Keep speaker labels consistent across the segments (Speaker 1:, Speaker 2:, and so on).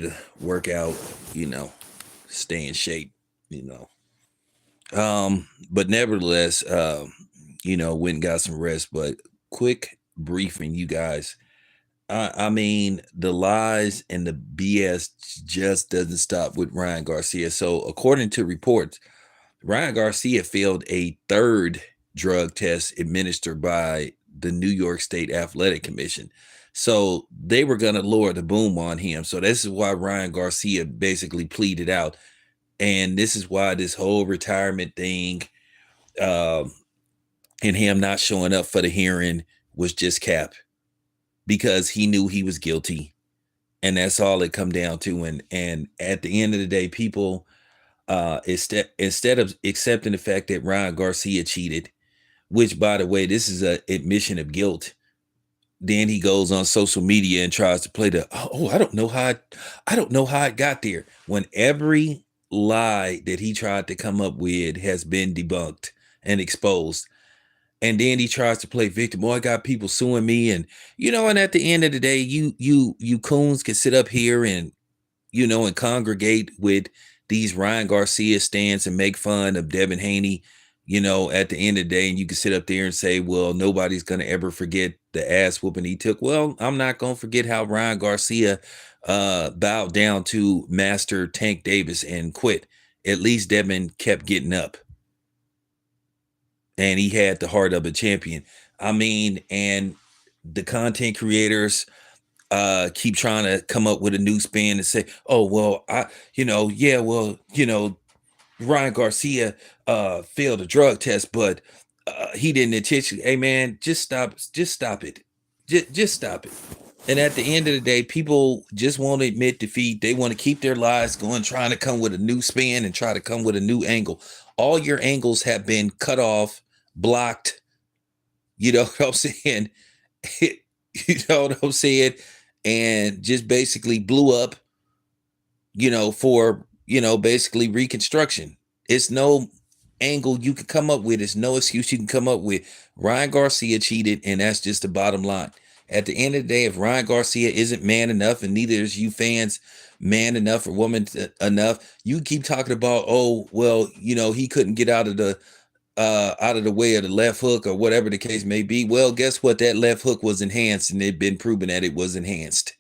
Speaker 1: to work out, you know, stay in shape, you know. But nevertheless, went and got some rest. But quick briefing, you guys. I mean, the lies and the BS just doesn't stop with Ryan Garcia. So, according to reports, Ryan Garcia failed a third drug test administered by the New York State Athletic Commission. So they were going to lower the boom on him. So this is why Ryan Garcia basically pleaded out. And this is why this whole retirement thing um, and him not showing up for the hearing was just cap because he knew he was guilty. And that's all it come down to. And at the end of the day, people instead of accepting the fact that Ryan Garcia cheated, which by the way, this is a admission of guilt. Then he goes on social media and tries to play the I don't know how it got there. When every lie that he tried to come up with has been debunked and exposed. And then he tries to play victim. Oh, I got people suing me. And at the end of the day, you coons can sit up here and and congregate with these Ryan Garcia stands and make fun of Devin Haney, at the end of the day, and you can sit up there and say, well, nobody's going to ever forget the ass whooping he took. Well, I'm not going to forget how Ryan Garcia bowed down to Master Tank Davis and quit. At least Devin kept getting up. And he had the heart of a champion. I mean, and the content creators keep trying to come up with a new spin and say, oh, well, Ryan Garcia failed a drug test, but he didn't intentionally. Hey, man, just stop it. Just stop it. And at the end of the day, people just won't admit defeat. They want to keep their lies going, trying to come with a new spin and try to come with a new angle. All your angles have been cut off, blocked. You know what I'm saying? You know what I'm saying? And just basically blew up, for, basically reconstruction. It's no angle you can come up with. It's no excuse you can come up with. Ryan Garcia cheated, and that's just the bottom line. At the end of the day, if Ryan Garcia isn't man enough, and neither is you fans man enough or woman enough, you keep talking about, oh, well, he couldn't get out of the way of the left hook or whatever the case may be. Well, guess what? That left hook was enhanced, and it'd been proven that it was enhanced.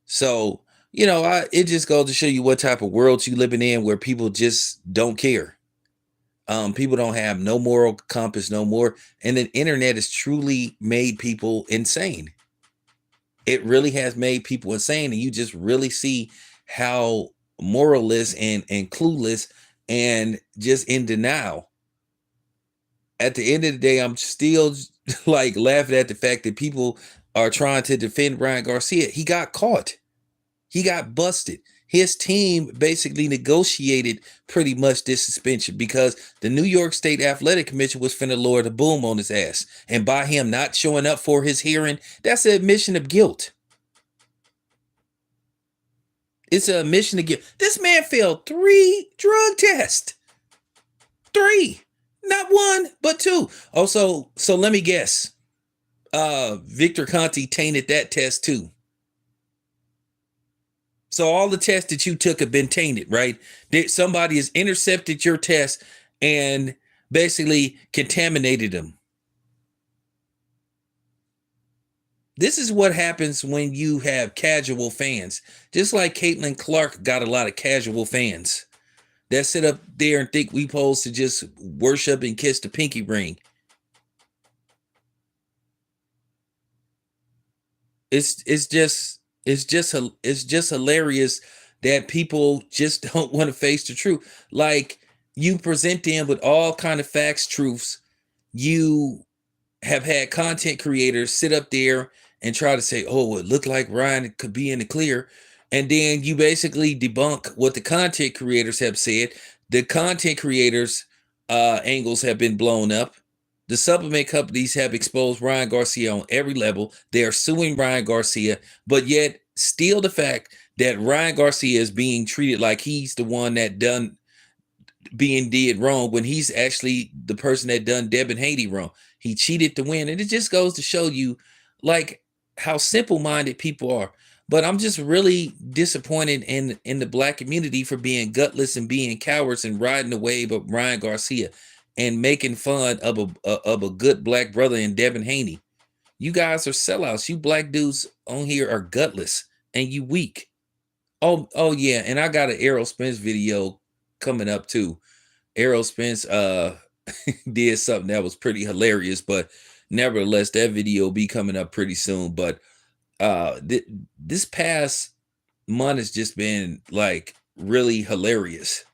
Speaker 1: So, it just goes to show you what type of world you living in, where people just don't care. People don't have no moral compass no more. And the internet has truly made people insane. It really has made people insane. And you just really see how moralless and clueless and just in denial. At the end of the day, I'm still like laughing at the fact that people are trying to defend Ryan Garcia. He got caught. He got busted. His team basically negotiated pretty much this suspension because the New York State Athletic Commission was finna lower the boom on his ass. And by him not showing up for his hearing, that's an admission of guilt. It's an admission of guilt. This man failed 3 drug tests. 3. Not 1, but 2. Also, so let me guess. Victor Conti tainted that test too. So all the tests that you took have been tainted, right? Somebody has intercepted your test and basically contaminated them. This is what happens when you have casual fans. Just like Caitlin Clark got a lot of casual fans that sit up there and think we supposed to just worship and kiss the pinky ring. It's just hilarious that people just don't want to face the truth. Like, you present them with all kind of facts, truths. You have had content creators sit up there and try to say, oh, it looked like Ryan could be in the clear. And then you basically debunk what the content creators have said. The content creators' angles have been blown up. The supplement companies have exposed Ryan Garcia on every level. They are suing Ryan Garcia, but yet still the fact that Ryan Garcia is being treated like he's the one that did wrong when he's actually the person that done Devin Haney wrong. He cheated to win. And it just goes to show you like how simple-minded people are. But I'm just really disappointed in the black community for being gutless and being cowards and riding the wave of Ryan Garcia and making fun of a good black brother in Devin Haney. You guys are sellouts. You black dudes on here are gutless and you weak. Oh yeah, and I got an Errol Spence video coming up too. Errol Spence did something that was pretty hilarious, but nevertheless, that video will be coming up pretty soon. But this past month has just been like really hilarious.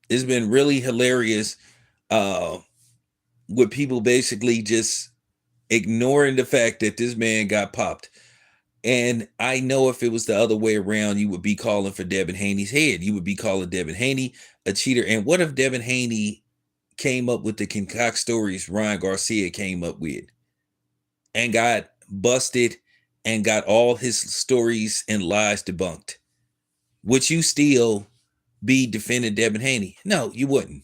Speaker 1: It's been really hilarious with people basically just ignoring the fact that this man got popped. And I know if it was the other way around, you would be calling for Devin Haney's head. You would be calling Devin Haney a cheater. And what if Devin Haney came up with the concoct stories Ryan Garcia came up with and got busted and got all his stories and lies debunked? Would you still be defending Devin Haney? No, you wouldn't.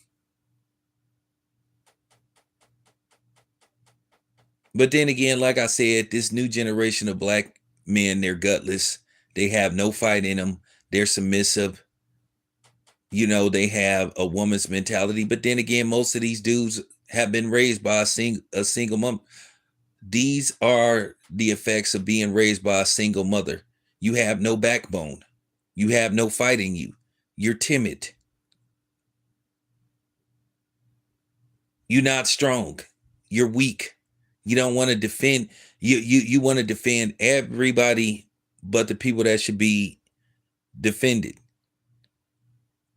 Speaker 1: But then again, like I said, this new generation of black men, they're gutless. They have no fight in them. They're submissive. You know, they have a woman's mentality. But then again, most of these dudes have been raised by a single mom. These are the effects of being raised by a single mother. You have no backbone. You have no fight in you. You're timid. You're not strong. You're weak. You don't want to defend. You want to defend everybody but the people that should be defended.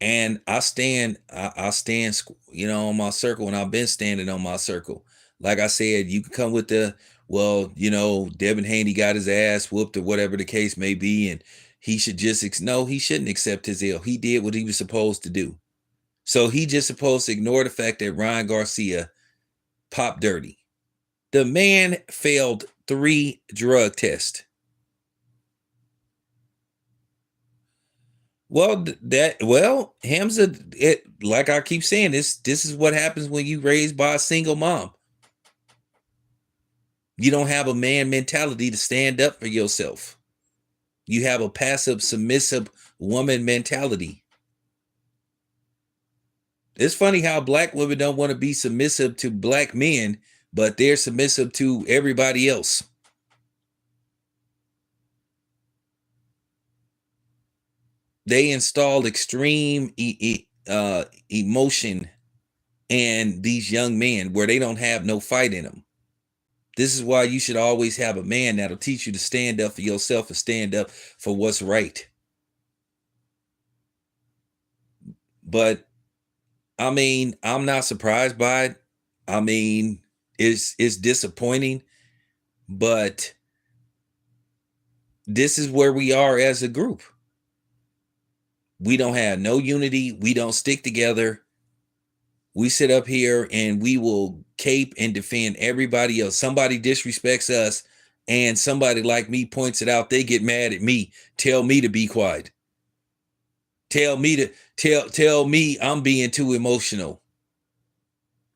Speaker 1: And I stand, on my circle, and I've been standing on my circle. Like I said, you can come with well, Devin Haney got his ass whooped or whatever the case may be, and he should just, no, he shouldn't accept his ill. He did what he was supposed to do. So he just supposed to ignore the fact that Ryan Garcia popped dirty. The man failed 3 drug tests. Well, Hamza, like I keep saying, this is what happens when you raised by a single mom. You don't have a man mentality to stand up for yourself. You have a passive, submissive woman mentality. It's funny how black women don't want to be submissive to black men, but they're submissive to everybody else. They installed extreme emotion in these young men where they don't have no fight in them. This is why you should always have a man that'll teach you to stand up for yourself and stand up for what's right. But I mean, I'm not surprised by it. I mean, it's disappointing, but this is where we are as a group. We don't have no unity. We don't stick together. We sit up here and we will cape and defend everybody else. Somebody disrespects us and somebody like me points it out. They get mad at me, tell me to be quiet. Tell me I'm being too emotional.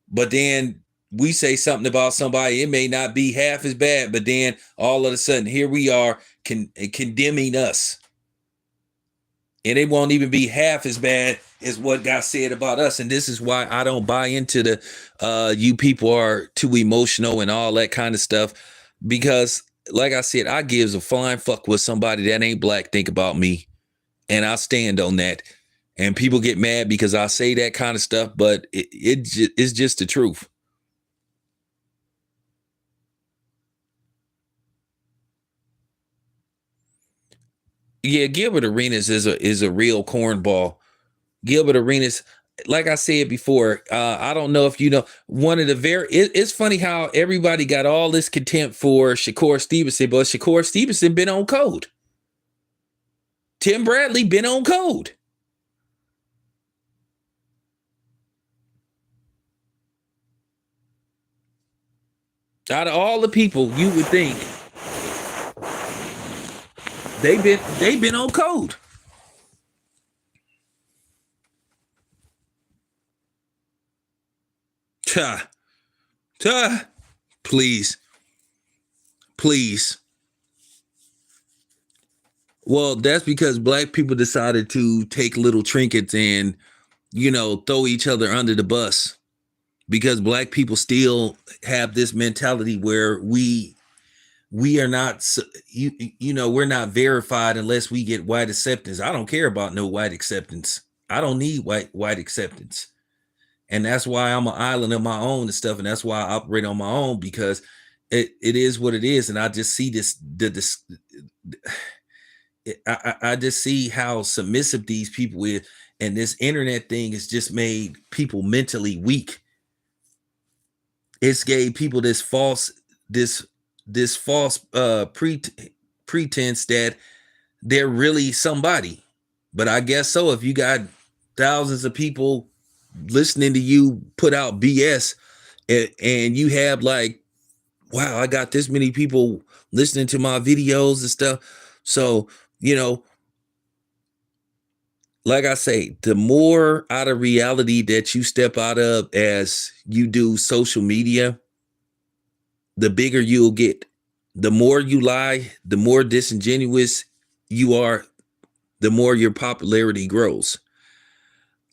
Speaker 1: But then we say something about somebody, it may not be half as bad, but then all of a sudden here we are condemning us. And it won't even be half as bad as what got said about us. And this is why I don't buy into the you people are too emotional and all that kind of stuff. Because like I said, I gives a flying fuck what somebody that ain't black think about me. And I stand on that. And people get mad because I say that kind of stuff, but it's just the truth. Yeah, Gilbert Arenas is a real cornball. Gilbert Arenas, like I said before, I don't know if you know, one of the it's funny how everybody got all this contempt for Shakur Stevenson, but Shakur Stevenson been on code. Tim Bradley been on code. Out of all the people you would think, they've been on code. Ta, ta, please, Please. Well, that's because black people decided to take little trinkets and, throw each other under the bus. Because black people still have this mentality where we are not, we're not verified unless we get white acceptance. I don't care about no white acceptance. I don't need white acceptance. And that's why I'm an island of my own and stuff. And that's why I operate on my own, because it is what it is. And I just see I just see how submissive these people is. And this internet thing has just made people mentally weak. It's gave people this false pretense that they're really somebody. But I guess so. If you got thousands of people listening to you put out BS, and you have like, wow, I got this many people listening to my videos and stuff. So, like I say, the more out of reality that you step out of as you do social media, the bigger you'll get. The more you lie, the more disingenuous you are, the more your popularity grows.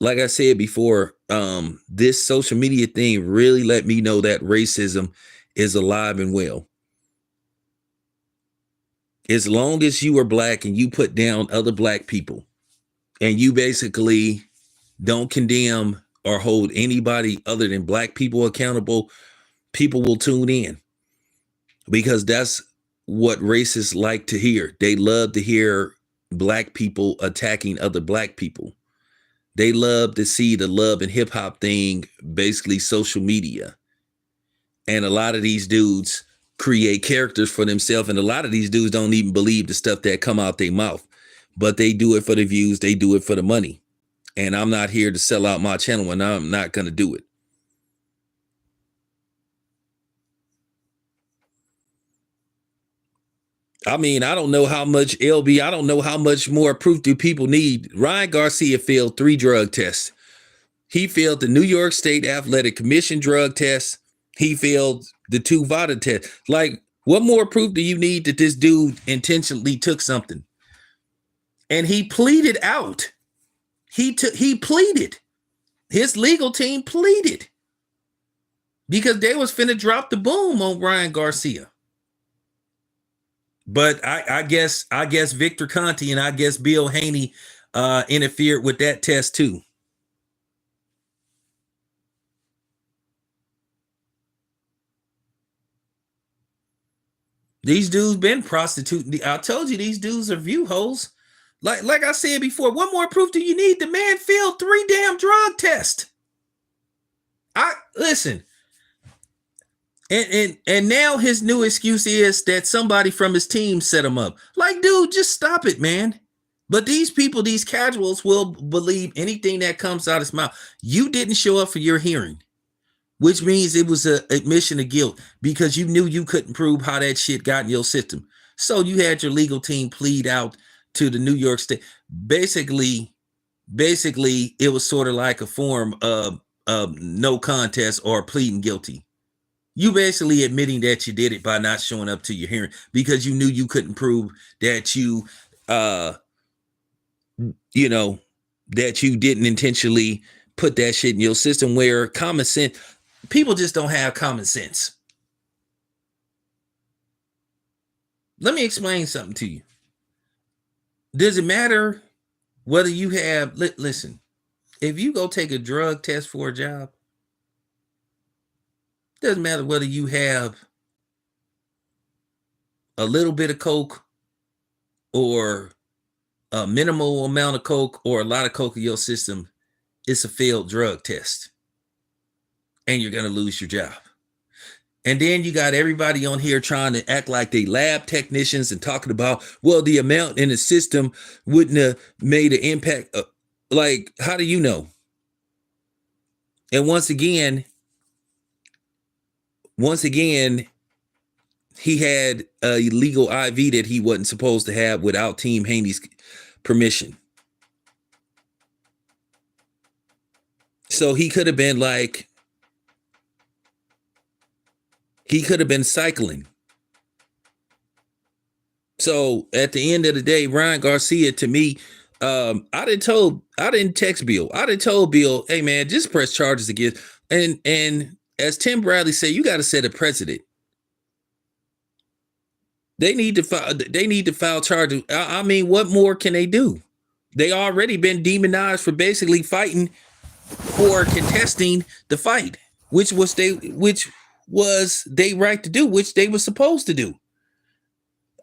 Speaker 1: Like I said before, this social media thing really let me know that racism is alive and well. As long as you are black and you put down other black people, and you basically don't condemn or hold anybody other than black people accountable, people will tune in, because that's what racists like to hear. They love to hear black people attacking other black people. They love to see the love and hip hop thing, basically social media. And a lot of these dudes create characters for themselves. And a lot of these dudes don't even believe the stuff that come out their mouth, but they do it for the views. They do it for the money. And I'm not here to sell out my channel, and I'm not going to do it. I mean, I don't know how much LB, I don't know how much more proof do people need. Ryan Garcia failed 3 drug tests. He failed the New York State Athletic Commission drug test. He failed the 2 VADA tests. Like, what more proof do you need that this dude intentionally took something? And he pleaded out. He pleaded. His legal team pleaded, because they was finna drop the boom on Ryan Garcia. But I guess Victor Conti and I guess Bill Haney interfered with that test too. These dudes been prostituting. I told you these dudes are view holes. Like I said before, what more proof do you need? The man failed 3 damn drug tests. Listen. And now his new excuse is that somebody from his team set him up. Like, dude, just stop it, man. But these people, these casuals, will believe anything that comes out of his mouth. You didn't show up for your hearing, which means it was an admission of guilt, because you knew you couldn't prove how that shit got in your system. So you had your legal team plead out to the New York State. Basically, it was sort of like a form of no contest or pleading guilty. You basically admitting that you did it by not showing up to your hearing, because you knew you couldn't prove that you that you didn't intentionally put that shit in your system, where common sense, people just don't have common sense. Let me explain something to you. Does it matter whether you have, listen, if you go take a drug test for a job, doesn't matter whether you have a little bit of coke or a minimal amount of coke or a lot of coke in your system. It's a failed drug test, and you're going to lose your job. And then you got everybody on here trying to act like they lab technicians and talking about, well, the amount in the system wouldn't have made an impact. Like, how do you know? And once again, he had a illegal IV that he wasn't supposed to have without Team Haney's permission. So he could have been cycling. So at the end of the day, Ryan Garcia to me, I didn't text Bill. I didn't told Bill, hey man, just press charges against. And as Tim Bradley said, you got to set a precedent. They need to file. They need to file charges. I mean, what more can they do? They already been demonized for basically fighting for contesting the fight, which was they right to do, which they were supposed to do.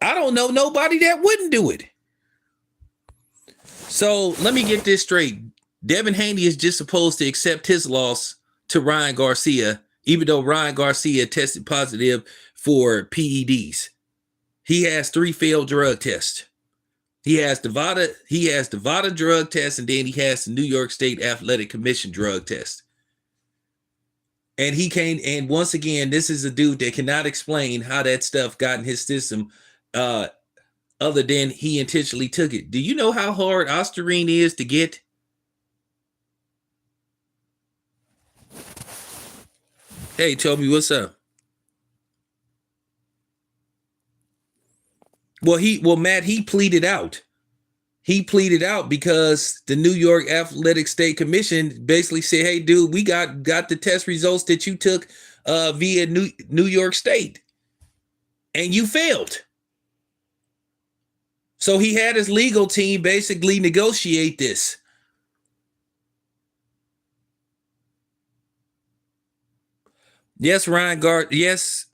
Speaker 1: I don't know nobody that wouldn't do it. So let me get this straight. Devin Haney is just supposed to accept his loss to Ryan Garcia, even though Ryan Garcia tested positive for PEDs. He has 3 failed drug tests. He has Nevada drug test, and then he has the New York State Athletic Commission drug test. And he came, and once again, this is a dude that cannot explain how that stuff got in his system, other than he intentionally took it. Do you know how hard Ostarine is to get? Hey, Toby, what's up? Matt, he pleaded out. He pleaded out because the New York Athletic State Commission basically said, "Hey, dude, we got the test results that you took via New York State, and you failed." So he had his legal team basically negotiate this. Yes, Ryan Gard. Yes,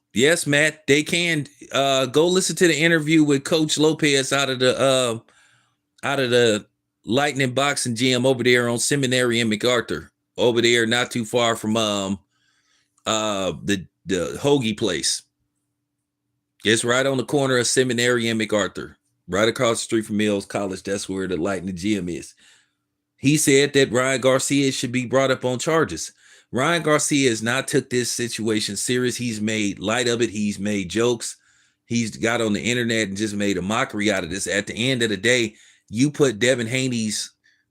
Speaker 1: Matt. They can go listen to the interview with Coach Lopez out of the Lightning Boxing Gym over there on Seminary and MacArthur. Over there, not too far from the hoagie place. It's right on the corner of Seminary and MacArthur, right across the street from Mills College. That's where the Lightning Gym is. He said that Ryan Garcia should be brought up on charges. Ryan Garcia has not took this situation serious. He's made light of it. He's made jokes. He's got on the internet and just made a mockery out of this. At the end of the day, you put Devin Haney's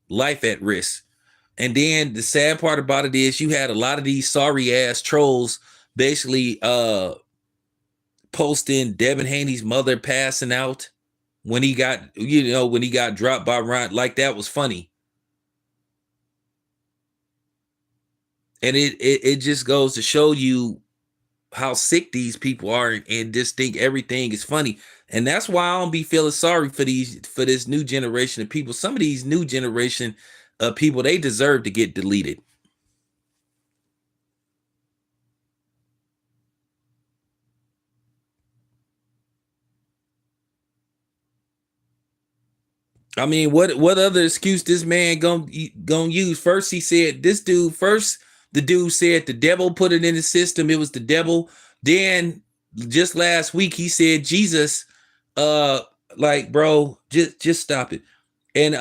Speaker 1: life at risk. And then the sad part about it is you had a lot of these sorry ass trolls basically posting Devin Haney's mother passing out when he got dropped by Ryan. Like that was funny. And it just goes to show you how sick these people are and just think everything is funny. And that's why I don't be feeling sorry for this new generation of people. Some of these new generation of people, they deserve to get deleted. I mean, what other excuse this man gonna use? First, he said the dude said the devil put it in the system. It was the devil. Then just last week he said Jesus. Like bro, just stop it. And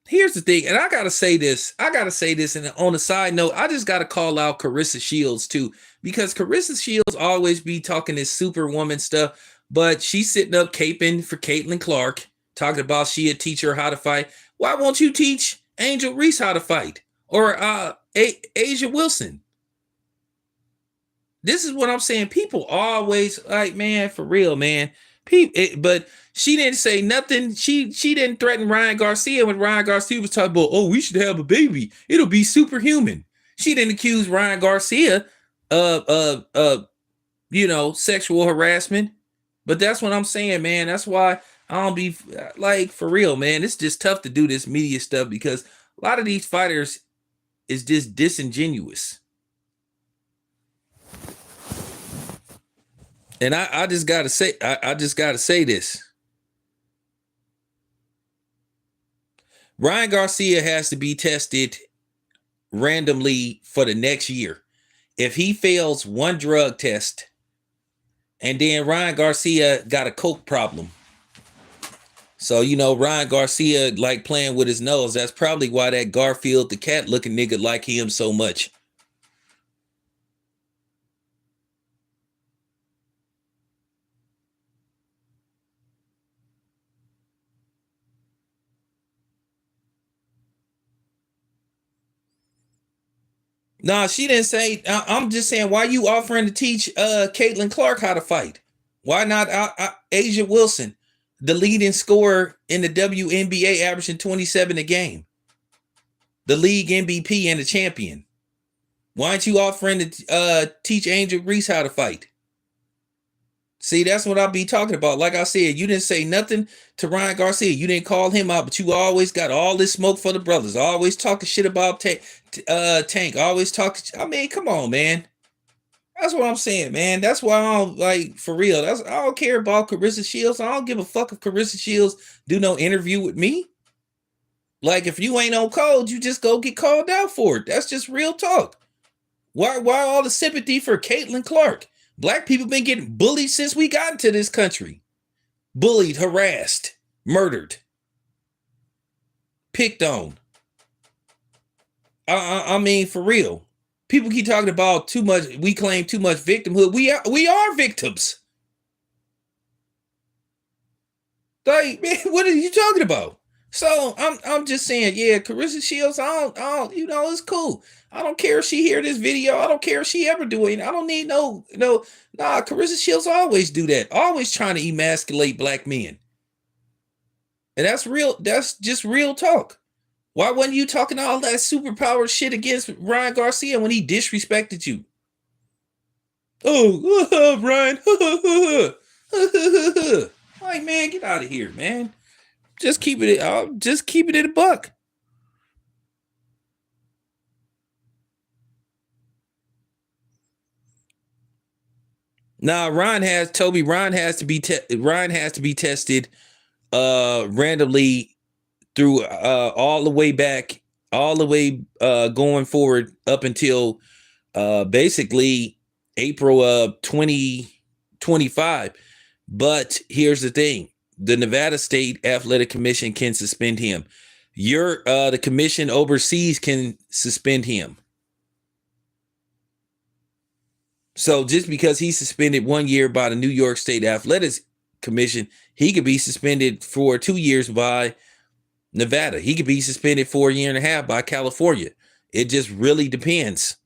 Speaker 1: here's the thing, and I gotta say this. And on a side note, I just gotta call out Carissa Shields too, because Carissa Shields always be talking this superwoman stuff, but she's sitting up caping for Caitlin Clark, talking about she'd teach her how to fight. Why won't you teach Angel Reese how to fight? Or Asia Wilson? This is what I'm saying. People always like, man, for real, man. But she didn't say nothing. She didn't threaten Ryan Garcia when Ryan Garcia was talking about, oh, we should have a baby. It'll be superhuman. She didn't accuse Ryan Garcia of sexual harassment. But that's what I'm saying, man. That's why I don't be like, for real, man. It's just tough to do this media stuff because a lot of these fighters is just disingenuous. And I just gotta say, I just gotta say this. Ryan Garcia has to be tested randomly for the next year. If he fails one drug test, and then Ryan Garcia got a coke problem. So, Ryan Garcia like playing with his nose. That's probably why that Garfield the cat looking nigga like him so much. Nah, she didn't say. I'm just saying, why you offering to teach Caitlin Clark how to fight? Why not Asia Wilson? the leading scorer in the WNBA, averaging 27 a game, the league MVP and the champion. Why aren't you offering to teach Angel Reese how to fight? See, that's what I'll be talking about. Like I said, you didn't say nothing to Ryan Garcia. You didn't call him out, but you always got all this smoke for the brothers. Always talking shit about Tank. Always talking. I mean, come on, man. That's what I'm saying, man. That's why I don't like, for real. I don't care about Carissa Shields. I don't give a fuck if Carissa Shields do no interview with me. Like, if you ain't on code, you just go get called out for it. That's just real talk. Why all the sympathy for Caitlin Clark? Black people been getting bullied since we got into this country. Bullied, harassed, murdered, picked on. I mean, for real. People keep talking about too much. We claim too much victimhood. We are victims. Like, man, what are you talking about? So I'm just saying, yeah, Carissa Shields, I don't, it's cool. I don't care if she hear this video. I don't care if she ever do it. I don't need nah, Carissa Shields always do that. Always trying to emasculate black men. And that's real, that's just real talk. Why wasn't you talking all that superpower shit against Ryan Garcia when he disrespected you? Oh, Ryan. Like, man, get out of here, man. Just keep it in a buck. Nah, Ryan has to be tested randomly through all the way back, all the way going forward up until basically April of 2025. But here's the thing. The Nevada State Athletic Commission can suspend him. The commission overseas can suspend him. So just because he's suspended 1 year by the New York State Athletics Commission, he could be suspended for 2 years by Nevada. He could be suspended for a year and a half by California. It just really depends.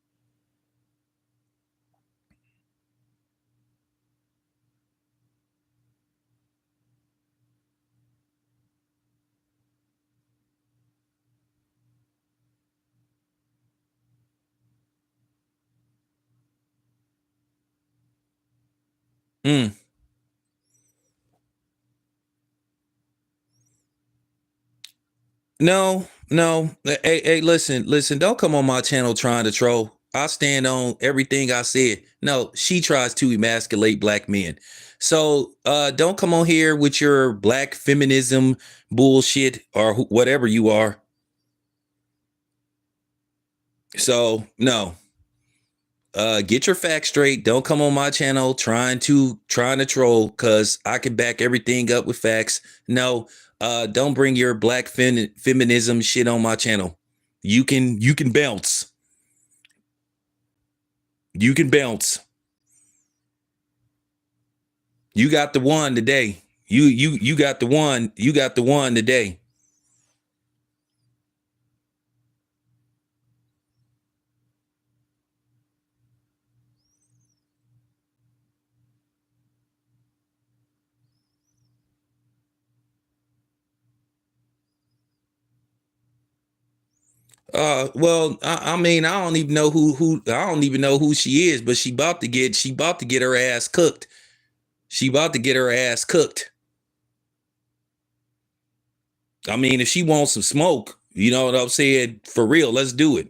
Speaker 1: No. Hey, listen. Don't come on my channel trying to troll. I stand on everything I said. No, she tries to emasculate black men. So don't come on here with your black feminism bullshit or whatever you are. So no. Get your facts straight. Don't come on my channel trying to troll, because I can back everything up with facts. No, don't bring your black feminism shit on my channel. You can bounce. You can bounce. You got the one today. You got the one. You got the one today. Well, I mean, I don't even know who I don't even know who she is, but she about to get her ass cooked. She about to get her ass cooked. I mean, if she wants some smoke, you know what I'm saying? For real, let's do it.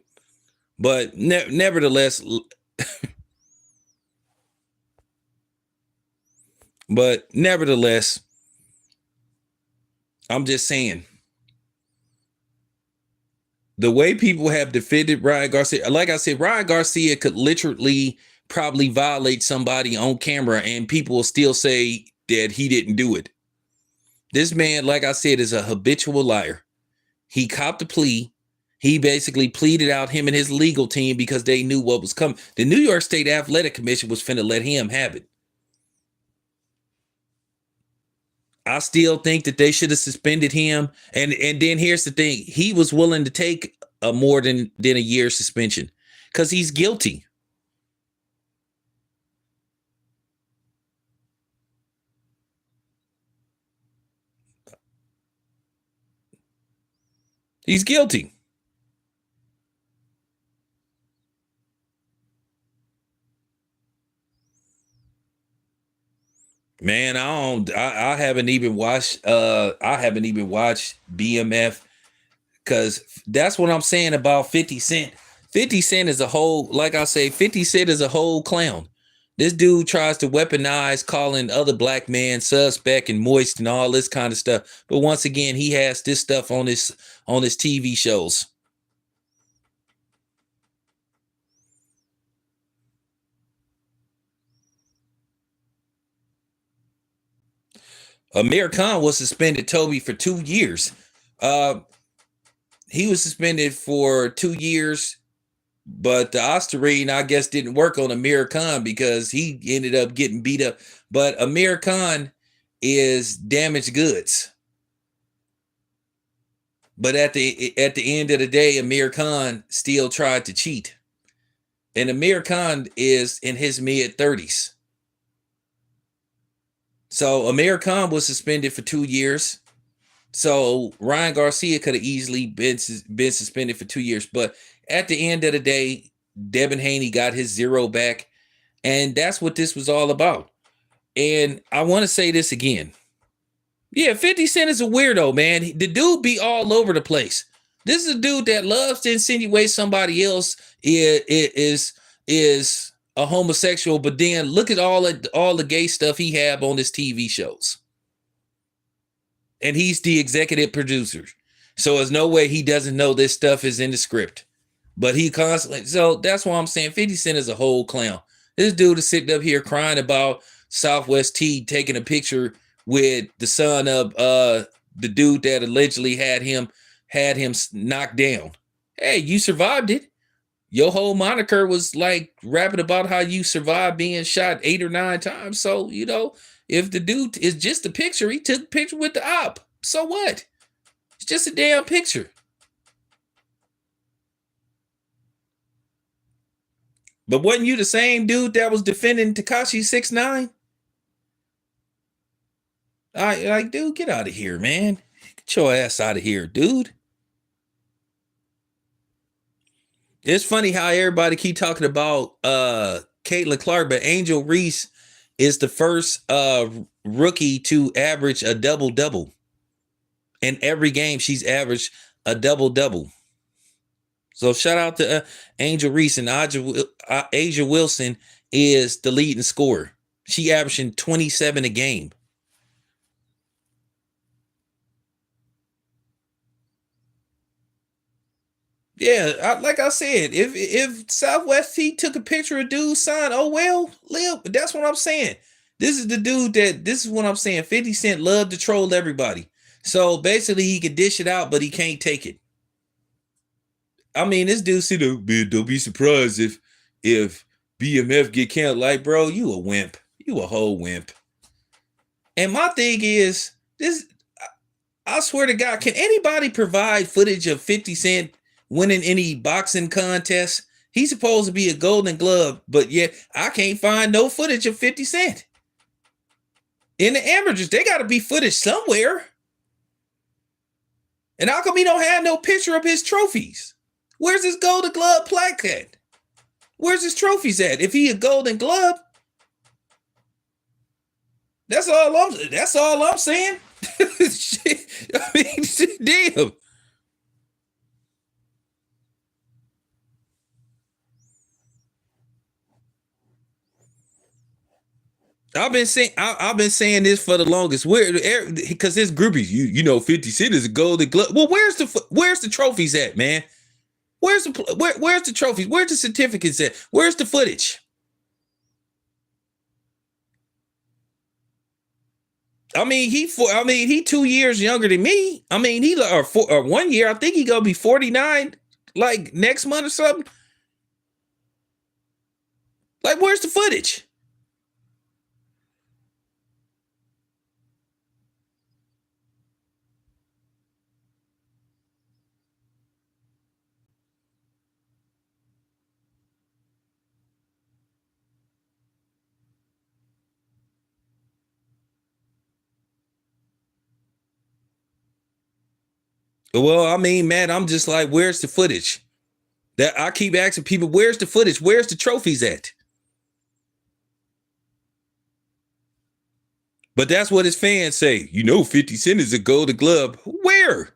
Speaker 1: But nevertheless, I'm just saying, the way people have defended Ryan Garcia, like I said, Ryan Garcia could literally probably violate somebody on camera and people will still say that he didn't do it. This man, like I said, is a habitual liar. He copped a plea. He basically pleaded out, him and his legal team, because they knew what was coming. The New York State Athletic Commission was finna let him have it. I still think that they should have suspended him. And then here's the thing. He was willing to take a more than a year suspension because he's guilty. He's guilty. Man, I haven't even watched BMF, because that's what I'm saying about 50 Cent. 50 Cent is a whole, like I say, 50 Cent is a whole clown. This dude tries to weaponize calling other black men suspect and moist and all this kind of stuff. But once again, he has this stuff on his TV shows. Amir Khan was suspended, Toby, for 2 years. Uh, he was suspended for 2 years, but the Oster rating, I guess, didn't work on Amir Khan because he ended up getting beat up. But Amir Khan is damaged goods. But at the end of the day, Amir Khan still tried to cheat. And Amir Khan is in his mid-30s. So Amir Khan was suspended for 2 years. So Ryan Garcia could have easily been suspended for 2 years. But at the end of the day, Devin Haney got his zero back. And that's what this was all about. And I want to say this again. Yeah, 50 Cent is a weirdo, man. The dude be all over the place. This is a dude that loves to insinuate somebody else is a homosexual, but then look at all the gay stuff he have on his TV shows. And he's the executive producer. So there's no way he doesn't know this stuff is in the script. But he constantly, so that's why I'm saying 50 Cent is a whole clown. This dude is sitting up here crying about Southwest T taking a picture with the son of the dude that allegedly had him knocked down. Hey, you survived it. Your whole moniker was like rapping about how you survived being shot 8 or 9 times. So, if the dude is just a picture, he took a picture with the op. So what? It's just a damn picture. But wasn't you the same dude that was defending Tekashi 6ix9ine? Dude, get out of here, man. Get your ass out of here, dude. It's funny how everybody keep talking about Caitlin Clark, but Angel Reese is the first rookie to average a double-double. In every game, she's averaged a double-double. So shout out to Angel Reese, and Asia Wilson is the leading scorer. She averaging 27 a game. Yeah, like I said, if Southwest T took a picture of dude's son, oh well, live. That's what I'm saying. This is what I'm saying. 50 Cent loved to troll everybody. So basically he could dish it out, but he can't take it. I mean, this dude said, don't be surprised if BMF get canceled. Like, bro, you a wimp. You a whole wimp. And my thing is, this I swear to God, can anybody provide footage of 50 Cent winning any boxing contest? He's supposed to be a golden glove, but yet I can't find no footage of 50 Cent. In the amateurs, they got to be footage somewhere. And how come he don't have no picture of his trophies? Where's his golden glove plaque at? Where's his trophies at? If he a golden glove, that's all I'm saying. Shit. I mean, damn. I've been saying this for the longest. Where because this groupies, 50 Cent is a golden glove. Well, where's the trophies at, man? Where's the trophies? Where's the certificates at? Where's the footage? He 2 years younger than me. I mean, he or 1 year. I think he gonna be 49 like next month or something. Like, where's the footage? Well, I mean, man, I'm just like, where's the footage? That I keep asking people, where's the footage? Where's the trophies at? But that's what his fans say. 50 Cent is a Golden Glove. Where?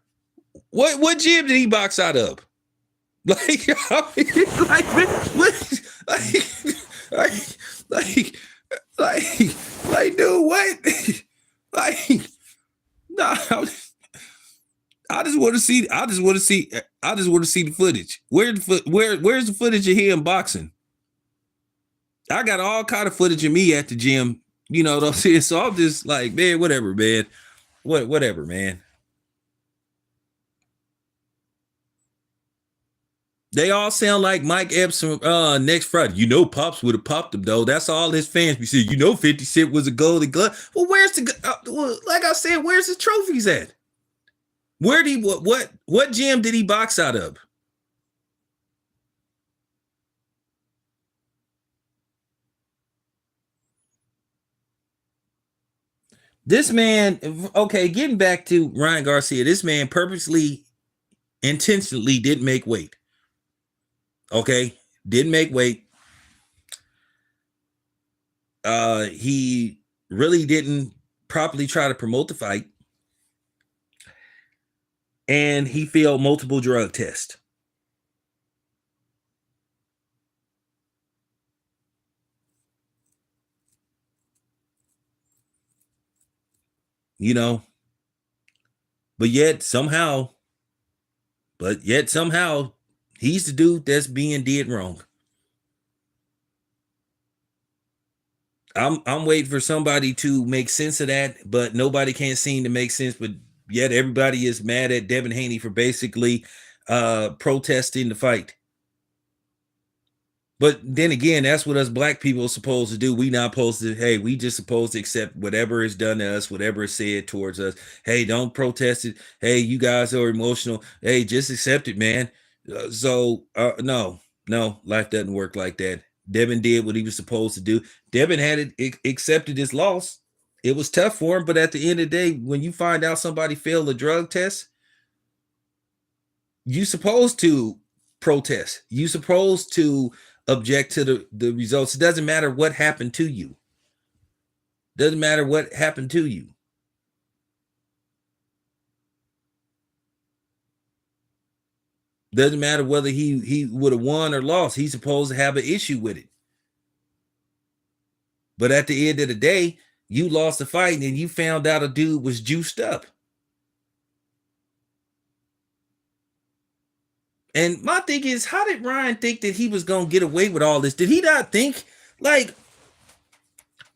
Speaker 1: What gym did he box out of? Like, I mean, what, like, like, dude, what? Like, nah, I just want to see. I just want to see. I just want to see the footage. Where's the footage of him boxing? I got all kind of footage of me at the gym. You know what I'm saying? So I'm just like, man, whatever, man. Whatever, man. They all sound like Mike Epps from next Friday. Pops would have popped him though. That's all his fans be saying. 50 Cent was a Golden Glove. Well, where's the like I said, where's his trophies at? Where did he what gym did he box out of? This man, okay, getting back to Ryan Garcia, this man purposely, intentionally didn't make weight. Okay, didn't make weight. He really didn't properly try to promote the fight, and he failed multiple drug tests. You know, but yet somehow, he's the dude that's being did wrong. I'm waiting for somebody to make sense of that, but nobody can seem to make sense. But yet everybody is mad at Devin Haney for basically protesting the fight. But then again, that's what us black people are supposed to do. We not supposed to, hey, we just supposed to accept whatever is done to us, whatever is said towards us. Hey, don't protest it. Hey, you guys are emotional. Hey, just accept it, man. No, life doesn't work like that. Devin did what he was supposed to do. Devin had accepted his loss. It was tough for him, but at the end of the day, when you find out somebody failed a drug test, you supposed to protest. You supposed to object to the results. It doesn't matter what happened to you. Doesn't matter what happened to you. Doesn't matter whether he would have won or lost. He's supposed to have an issue with it. But at the end of the day, you lost the fight and you found out a dude was juiced up. And my thing is, how did Ryan think that he was going to get away with all this? Did he not think, like,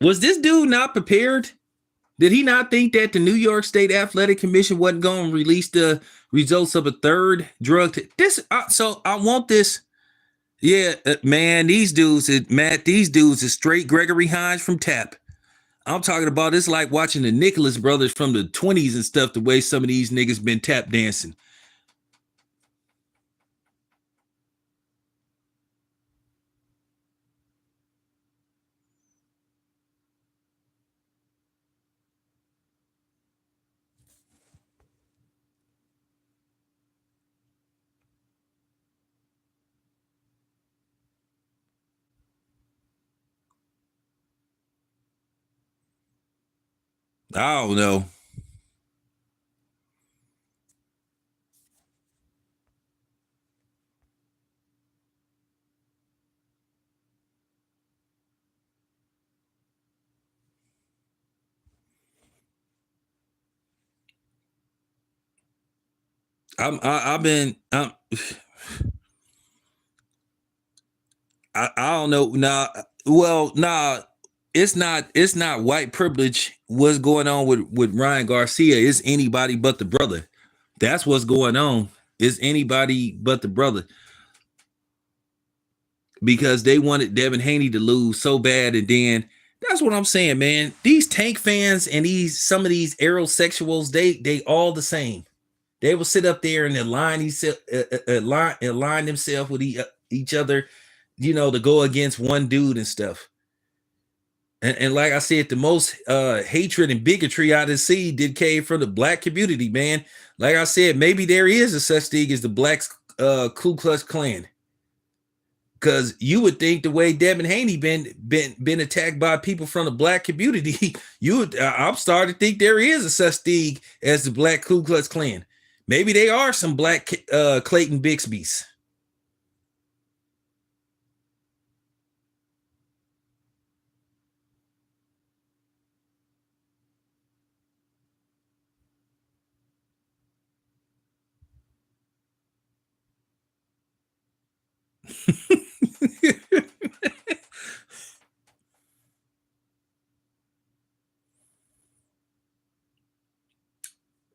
Speaker 1: was this dude not prepared? Did he not think that the New York State Athletic Commission wasn't going to release the results of a third drug test? So I want this. Yeah, man, these dudes, Matt, these dudes is straight Gregory Hines from Tap. I'm talking about it's like watching the Nicholas brothers from the 20s and stuff, the way some of these niggas been tap dancing. I don't know. I've been I don't know. It's not white privilege. What's going on with Ryan Garcia is anybody but the brother. That's what's going on. Is anybody but the brother. Because they wanted Devin Haney to lose so bad, and then that's what I'm saying, man. These Tank fans and some of these aerosexuals, they all the same. They will sit up there and align themselves with each other, to go against one dude and stuff. And like I said, the most hatred and bigotry I did see did came from the black community, man. Like I said, maybe there is a such thing as the black Ku Klux Klan. Because you would think the way Devin Haney been attacked by people from the black community, I'm starting to think there is a such thing as the black Ku Klux Klan. Maybe they are some black Clayton Bixby's.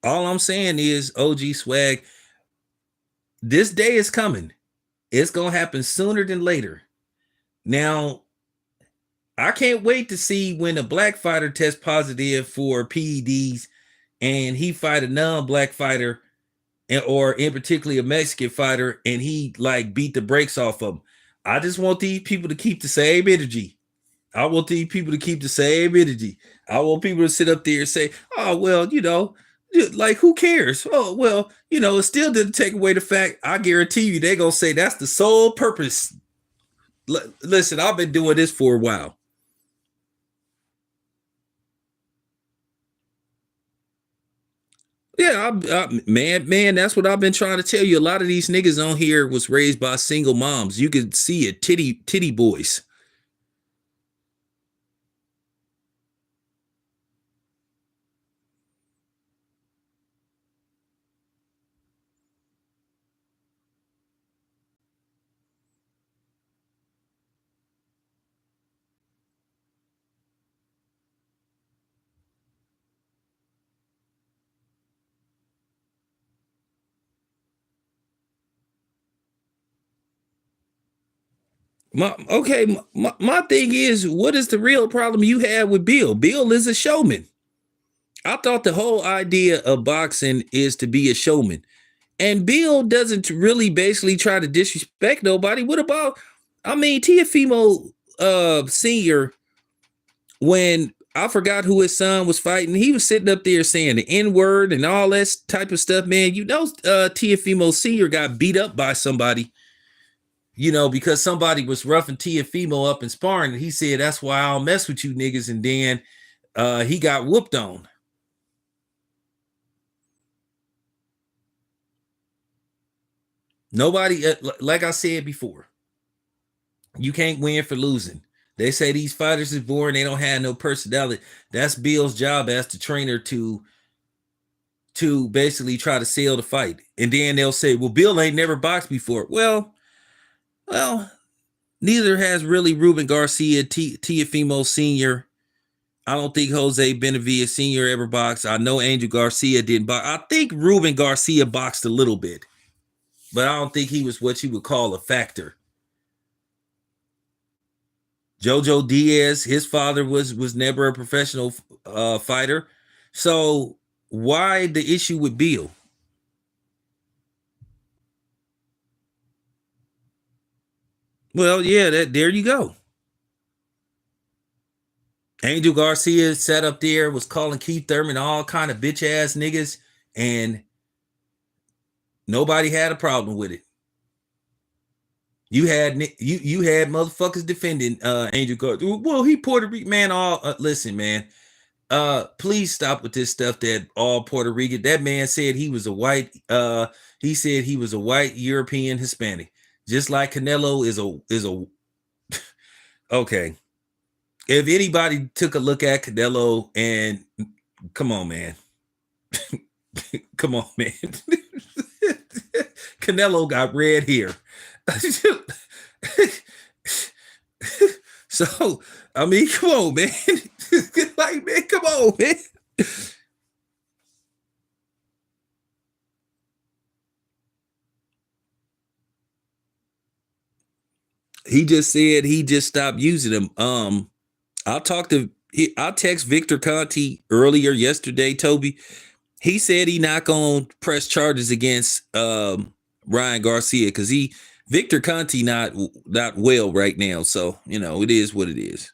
Speaker 1: All I'm saying is, OG Swag, this day is coming. It's gonna happen sooner than later. Now, I can't wait to see when a black fighter tests positive for PEDs and he fight a non-black fighter, or in particularly a Mexican fighter, and he like beat the brakes off of him. I just want these people to keep the same energy. I want these people to keep the same energy. I want people to sit up there and say, "Oh well, like who cares? Oh well, it still didn't take away the fact. I guarantee you, they're gonna say that's the sole purpose. Listen, I've been doing this for a while. Yeah, man, that's what I've been trying to tell you. A lot of these niggas on here was raised by single moms. You can see it, titty boys. My thing is, what is the real problem you have with Bill? Bill is a showman. I thought the whole idea of boxing is to be a showman. And Bill doesn't really basically try to disrespect nobody. What about, I mean, Tiafimo Senior, when I forgot who his son was fighting, he was sitting up there saying the N-word and all that type of stuff, man. Tiafimo Senior got beat up by somebody, because somebody was roughing Tiafimo up in sparring, and he said, that's why I'll mess with you niggas. And then he got whooped on. Nobody, like I said before, you can't win for losing. They say these fighters is boring. They don't have no personality. That's Bill's job as the trainer to basically try to sell the fight. And then they'll say, well, Bill ain't never boxed before. Well, neither has really Ruben Garcia, Tiafimo Sr. I don't think Jose Benavidez Sr. ever boxed. I know Angel Garcia didn't box. I think Ruben Garcia boxed a little bit, but I don't think he was what you would call a factor. Jojo Diaz, his father was never a professional fighter. So why the issue with Bill? Well, yeah, there you go. Angel Garcia sat up there, was calling Keith Thurman all kind of bitch ass niggas, and nobody had a problem with it. You had motherfuckers defending Angel Garcia. Well, he Puerto Rican, man. All listen, man. Please stop with this stuff that all Puerto Rican. That man said he was a white. He said he was a white European Hispanic, just like Canelo is a. Okay, if anybody took a look at Canelo, and come on, man. Come on, man. Canelo got red hair. So, I mean, come on, man. Like, man, come on, man. He just said he just stopped using them. I text Victor Conti earlier yesterday, Toby. He said he not gonna press charges against Ryan Garcia because Victor Conti not well right now. So it is what it is.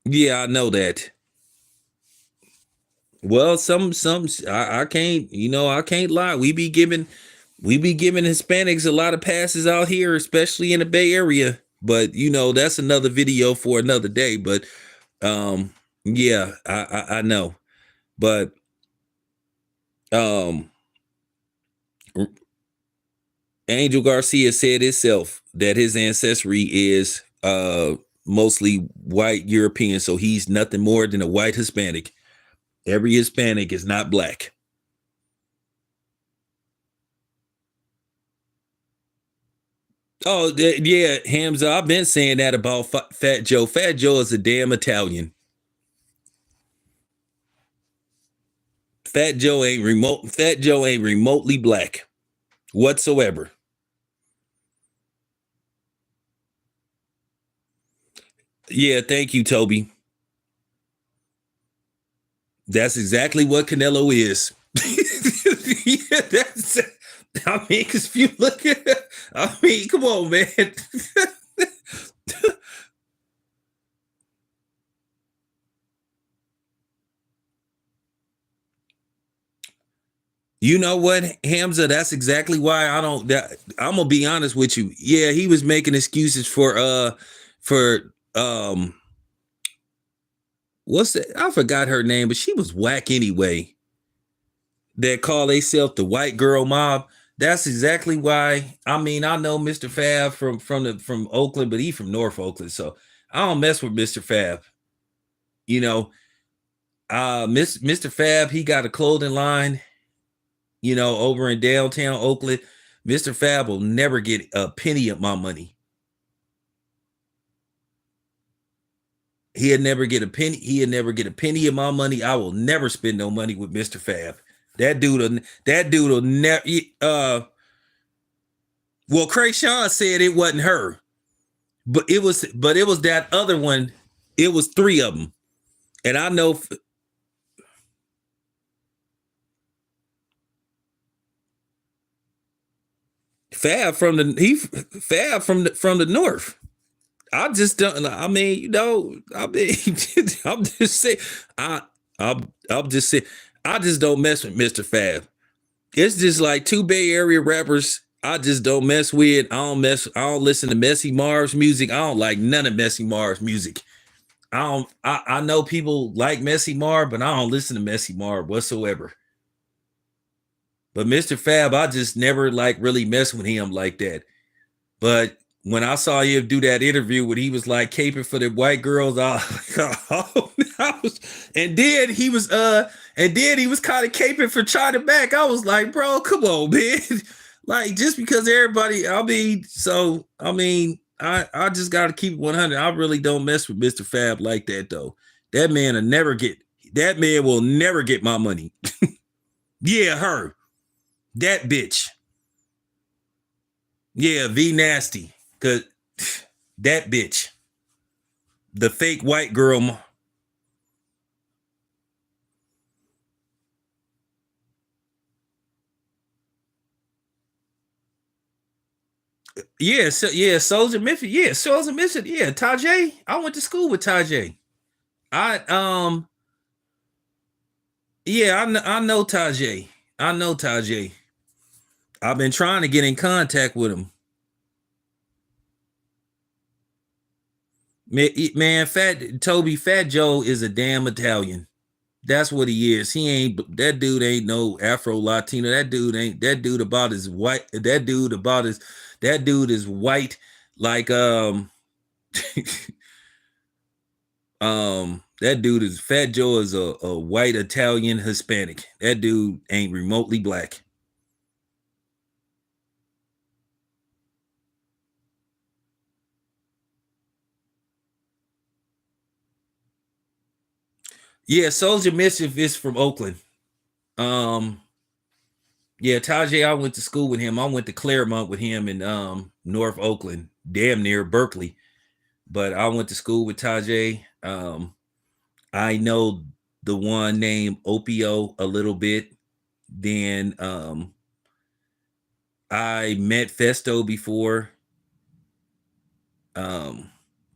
Speaker 1: Yeah, I know that. Well, some I can't, I can't lie. We be giving Hispanics a lot of passes out here, especially in the Bay Area. But that's another video for another day. But um, yeah, I know. But um, Angel Garcia said itself that his ancestry is mostly white European, so he's nothing more than a white Hispanic. Every Hispanic is not black. Oh, yeah, Hamza, I've been saying that about Fat Joe. Fat Joe is a damn Italian. Fat Joe ain't remotely black whatsoever. Yeah, thank you, Toby. That's exactly what Canelo is. Yeah, that's. I mean, because if you look at, I mean, come on, man. You know what, Hamza? That's exactly why I don't. I'm gonna be honest with you. Yeah, he was making excuses for what's that? I forgot her name, but she was whack anyway. That call theyself the white girl mob. That's exactly why. I mean, I know Mr. Fab from Oakland, but he from North Oakland, so I don't mess with Mr. Fab. You know, Mr. Fab, he got a clothing line, over in downtown Oakland. Mr. Fab will never get a penny of my money. He'll never get a penny. He'll never get a penny of my money. I will never spend no money with Mr. Fab. That dude will never. Well, Krayshawn said it wasn't her, but it was that other one. It was three of them, and I know Fab from the north. I just don't. I mean, I mean, I'm just saying. I I'm just saying. I just don't mess with Mr. Fab. It's just like two Bay Area rappers. I just don't mess with. I don't listen to Messy Mars music. I don't like none of Messy Mars music. I don't. I know people like Messy Mar, but I don't listen to Messy Mar whatsoever. But Mr. Fab, I just never like really mess with him like that. But when I saw him do that interview when he was like caping for the white girls, and then he was kind of caping for China back. I was like, bro, come on, man. Like just because everybody, I just gotta keep it 100. I really don't mess with Mr. Fab like that though. That man will never get my money. Yeah, her. That bitch. Yeah, V Nasty. Cause that bitch. The fake white girl. Yeah, Soldier Memphis. Yeah, Soldier Memphis. Yeah, Tajay. I went to school with Tajay. I yeah, I know Tajay. I know Tajay. I've been trying to get in contact with him. Man, Fat Joe is a damn Italian. That's what he is. That dude ain't no Afro Latino. That dude about as white. That dude is white like that dude is Fat Joe is a white Italian Hispanic. That dude ain't remotely black. Yeah, Soldier Mischief is from Oakland. Um yeah, Tajay, I went to school with him. I went to Claremont with him in North Oakland, damn near Berkeley. But I went to school with Tajay. I know the one named Opio a little bit. Then I met Festo before. Um,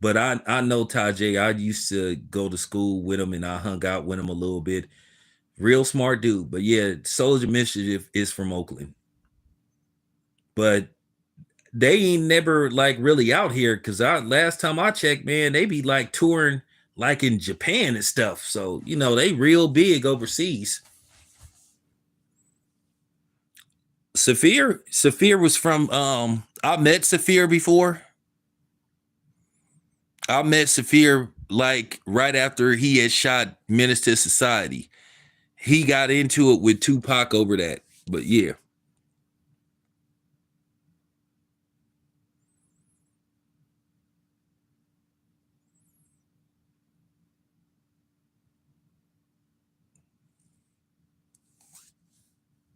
Speaker 1: But I know Tajay. I used to go to school with him, and I hung out with him a little bit. Real smart dude. But yeah, Soldier Mischief is from Oakland. But they ain't never like really out here because I last time I checked, man, they be like touring like in Japan and stuff. So they real big overseas. Saphir was from I met Saphir before. I met Saphir like right after he had shot Menace to Society. He got into it with Tupac over that. But yeah.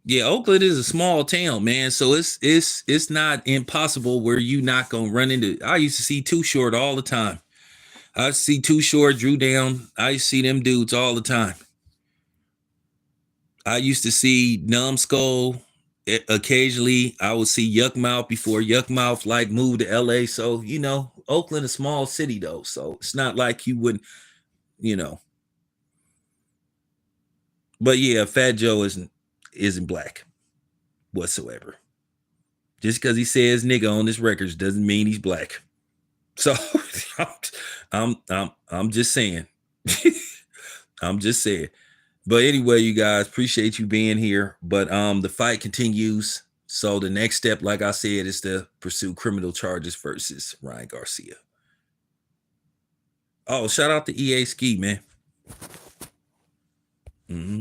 Speaker 1: Yeah, Oakland is a small town, man. So it's not impossible where you not gonna run into. I used to see Too Short all the time. I see Too Short, Drew Down. I used to see them dudes all the time. I used to see Numbskull. Occasionally, I would see Yuck Mouth before Yuck Mouth like moved to LA. So Oakland is a small city though, so it's not like you wouldn't, you know. But yeah, Fat Joe isn't black whatsoever. Just because he says nigga on his records doesn't mean he's black. So I'm just saying. I'm just saying. But anyway, you guys, appreciate you being here. But the fight continues. So the next step, like I said, is to pursue criminal charges versus Ryan Garcia. Oh, shout out to EA Ski, man. Mm-hmm.